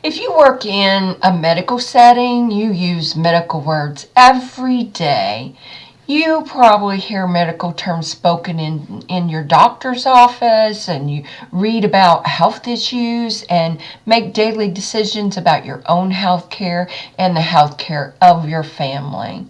If you work in a medical setting, you use medical words every day. You probably hear medical terms spoken in your doctor's office, and you read about health issues and make daily decisions about your own health care and the health care of your family.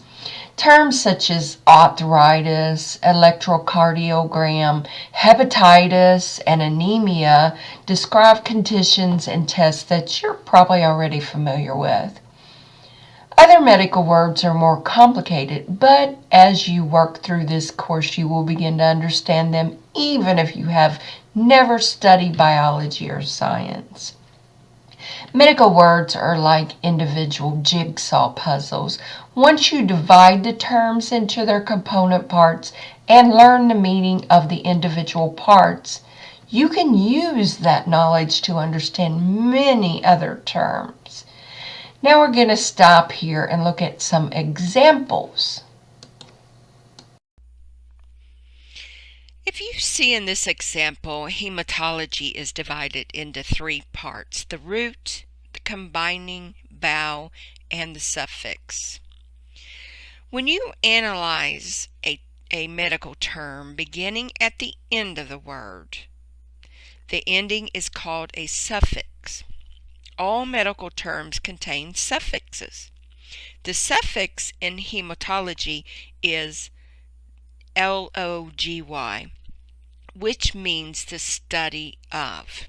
Terms such as arthritis, electrocardiogram, hepatitis, and anemia describe conditions and tests that you're probably already familiar with. Other medical words are more complicated, but as you work through this course, you will begin to understand them even if you have never studied biology or science. Medical words are like individual jigsaw puzzles. Once you divide the terms into their component parts and learn the meaning of the individual parts, you can use that knowledge to understand many other terms. Now we're going to stop here and look at some examples. If you see in this example, hematology is divided into three parts: the root, the combining vowel, and the suffix. When you analyze a medical term beginning at the end of the word, the ending is called a suffix. All medical terms contain suffixes. The suffix in hematology is logy, which means the study of.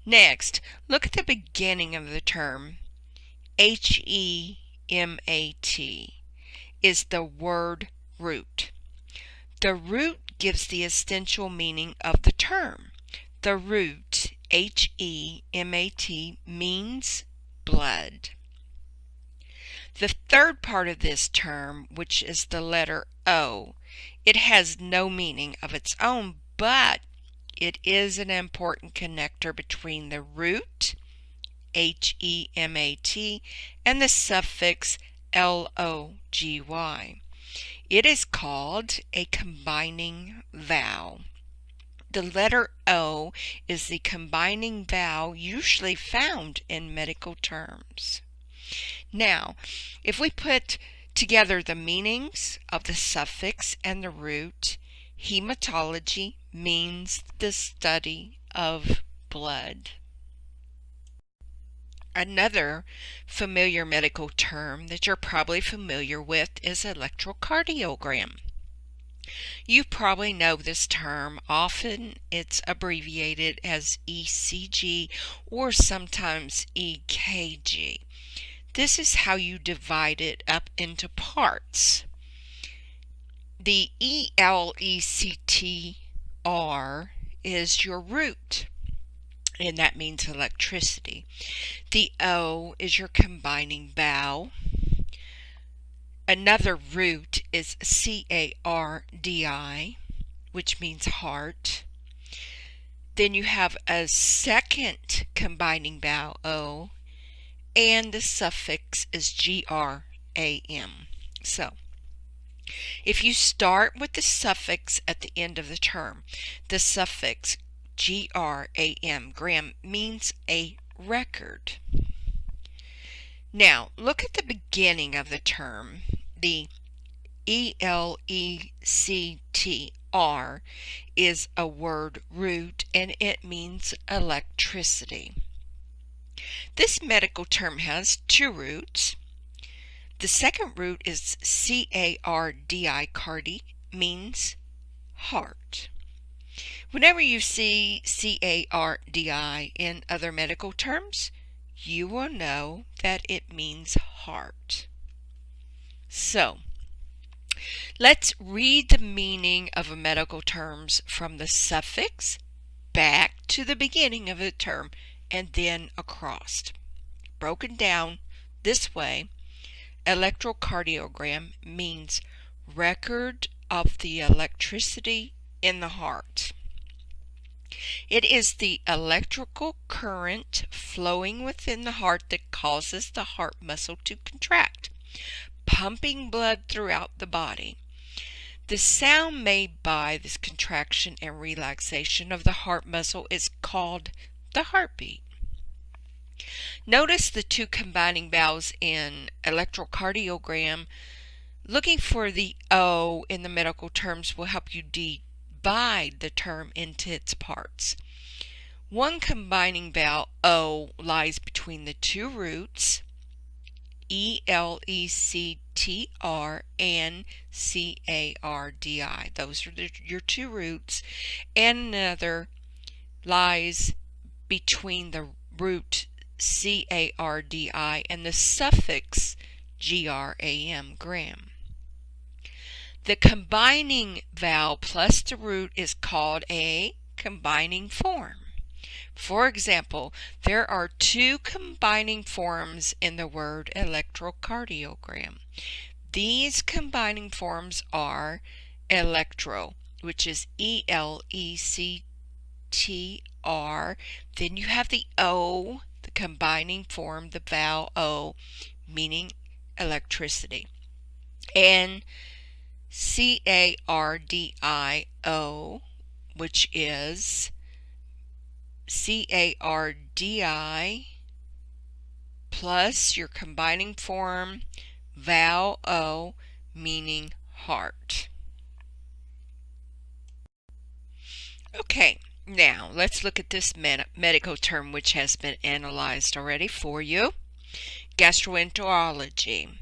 Next, look at the beginning of the term. hemat is the word root. The root gives the essential meaning of the term. The root, hemat, means blood. The third part of this term, which is the letter O, it has no meaning of its own, but it is an important connector between the root, hemat, and the suffix logy. It is called a combining vowel. The letter O is the combining vowel usually found in medical terms. Now, if we put together the meanings of the suffix and the root, hematology means the study of blood. Another familiar medical term that you're probably familiar with is electrocardiogram. You probably know this term. Often it's abbreviated as ECG or sometimes EKG. This is how you divide it up into parts. The ELECTR is your root, and that means electricity. The O is your combining vowel. Another root is CARDI, which means heart. Then you have a second combining vowel, O, and the suffix is GRAM. So, if you start with the suffix at the end of the term, the suffix GRAM, gram, means a record. Now, look at the beginning of the term. The ELECTR is a word root, and it means electricity. This medical term has two roots. The second root is CARDI, cardi, means heart. Whenever you see CARDI in other medical terms, you will know that it means heart. So, let's read the meaning of a medical terms from the suffix back to the beginning of the term and then across. Broken down this way, electrocardiogram means record of the electricity in the heart. It is the electrical current flowing within the heart that causes the heart muscle to contract, pumping blood throughout the body. The sound made by this contraction and relaxation of the heart muscle is called the heartbeat. Notice the two combining vowels in electrocardiogram. Looking for the O in the medical terms will help you divide the term into its parts. One combining vowel, O, lies between the two roots, E-L-E-C-T-R and C-A-R-D-I. Those are your two roots. And another lies between the root C-A-R-D-I and the suffix G-R-A-M, gram. The combining vowel plus the root is called a combining form. For example, there are two combining forms in the word electrocardiogram. These combining forms are electro, which is E-L-E-C-T-R. Then you have the O, the combining form, the vowel O, meaning electricity. And C-A-R-D-I-O, which is C-A-R-D-I plus your combining form vowel O, meaning heart. Okay, now let's look at this medical term which has been analyzed already for you. Gastroenterology.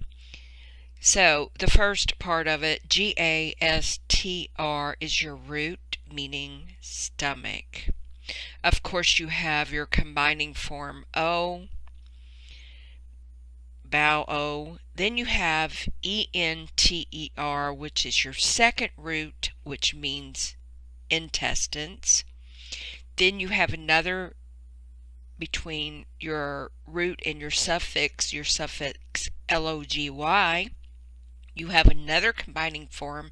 So the first part of it, G-A-S-T-R, is your root, meaning stomach. Of course, you have your combining form O, vowel O. Then you have E-N-T-E-R, which is your second root, which means intestines. Then you have another between your root and your suffix L-O-G-Y. You have another combining form,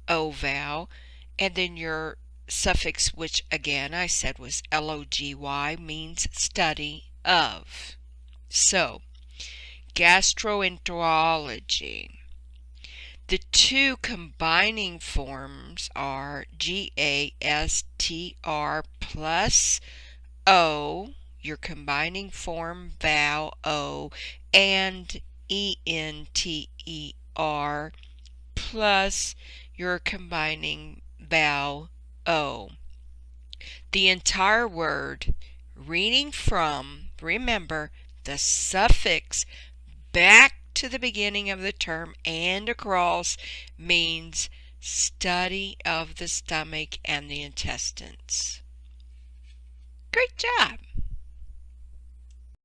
O vowel, and then your suffix, which again I said was L-O-G-Y, means study of. So, gastroenterology. The two combining forms are G-A-S-T-R plus O, your combining form vowel O, and E-N-T-E-R plus your combining vowel O. The entire word, reading from, remember, the suffix back to the beginning of the term and across, means study of the stomach and the intestines. Great job!